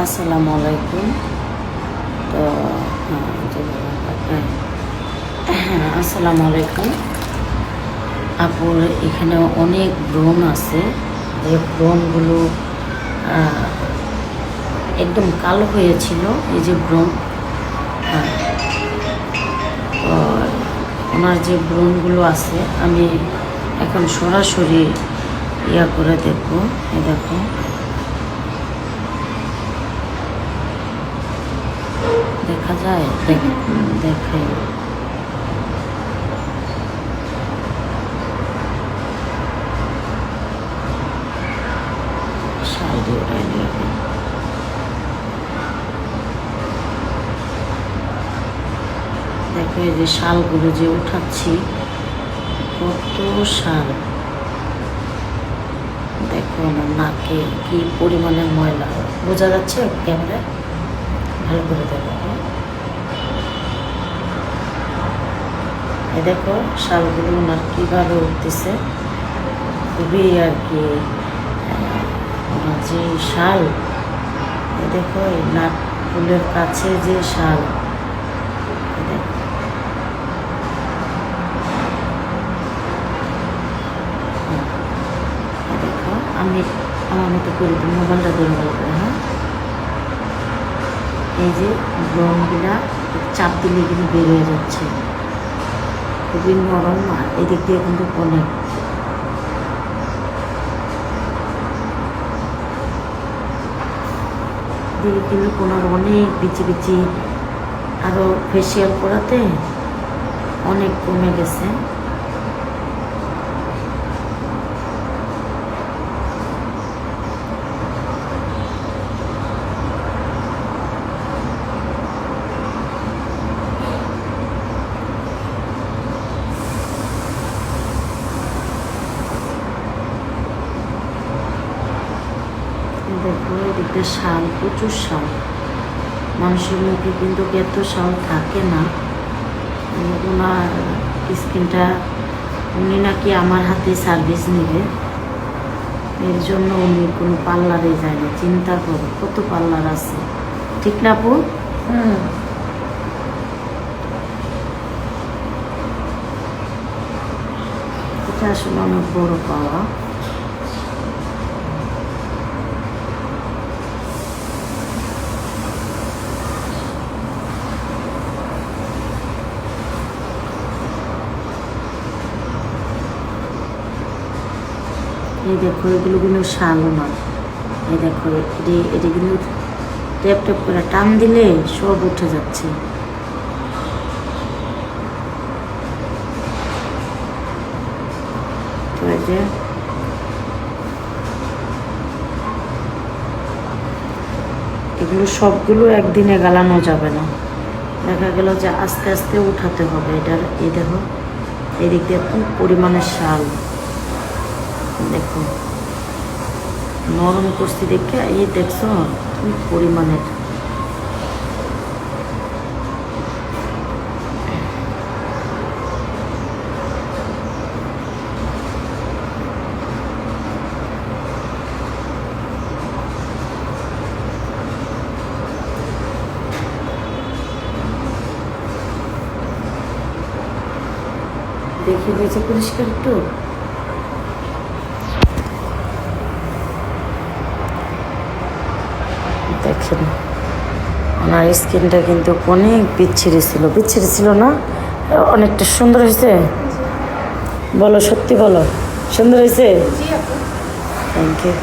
আসসালামু আলাইকুম। তো আসসালামু আলাইকুম। আপুর এখানে অনেক ব্রণ আছে, যে ব্রণগুলো একদম কালো হয়েছিল, এই যে ব্রণ। তো ওনার যে ব্রণগুলো আছে আমি এখন সরাসরি করে দেখবো। এই দেখো, দেখা যায়, দেখাই। শাল দিয়ে ওটাই নিয়ে দেখো, এই যে শালগুলো যে উঠাচ্ছি, কত শাল দেখো। আমার নাকে কি পরিমাণে ময়লা, বোঝা যাচ্ছে ক্যামেরায়? ভালো করে দেখো। এই দেখো শালগুলো ওনার কীভাবে উঠতেছে, খুবই আর কি ওনার যে শাল। এই দেখো, এই নাক ফুলের কাছে যে শাল, দেখো। আমি আমার মতো করে দিই, মোবাইলটা ধরে ভালো করে। হ্যাঁ, এই যে ব্রণগুলা চাপ দিলে কিন্তু বের হয়ে যাচ্ছে, খুবই নরম। আর এদিক দিয়ে কিন্তু অনেক দিকে কিন্তু কোনার অনেক বিচি বিচি, আরও ফেসিয়াল করাতে অনেক কমে গেছে। দেখো, এদিকে শাল, প্রচুর শাল। মানুষের মুখে কিন্তু এত শাল থাকে না। ওনার স্কিনটা, উনি নাকি আমার হাতে সার্ভিস নেবে, এর জন্য উনি কোনো পার্লারে যায় না। চিন্তা করো, কত পার্লার আছে, ঠিক না আপু? এটা আসলে অনেক বড় পাওয়া। এই দেখো, এগুলো কিন্তু শালও না। এই দেখো, এটি কিন্তু ট্যাপ ট্যাপ করে টান দিলে সব উঠে যাচ্ছে। তো এই যে এগুলো সবগুলো একদিনে গালানো যাবে না, দেখা গেল যে আস্তে আস্তে উঠাতে হবে এটার। এই দেখো, এদিক দিয়ে খুব পরিমাণের শাল, দেখো নরম করছি দেখে। এই দেখছো খুব পরিমাণের। দেখি হয়েছে পরিষ্কার একটু। দেখেন, ওনার স্কিনটা কিন্তু অনেক বিচ্ছিরি ছিল না? অনেকটা সুন্দর হয়েছে। বলো, সত্যি বলো, সুন্দর হয়েছে? Thank you.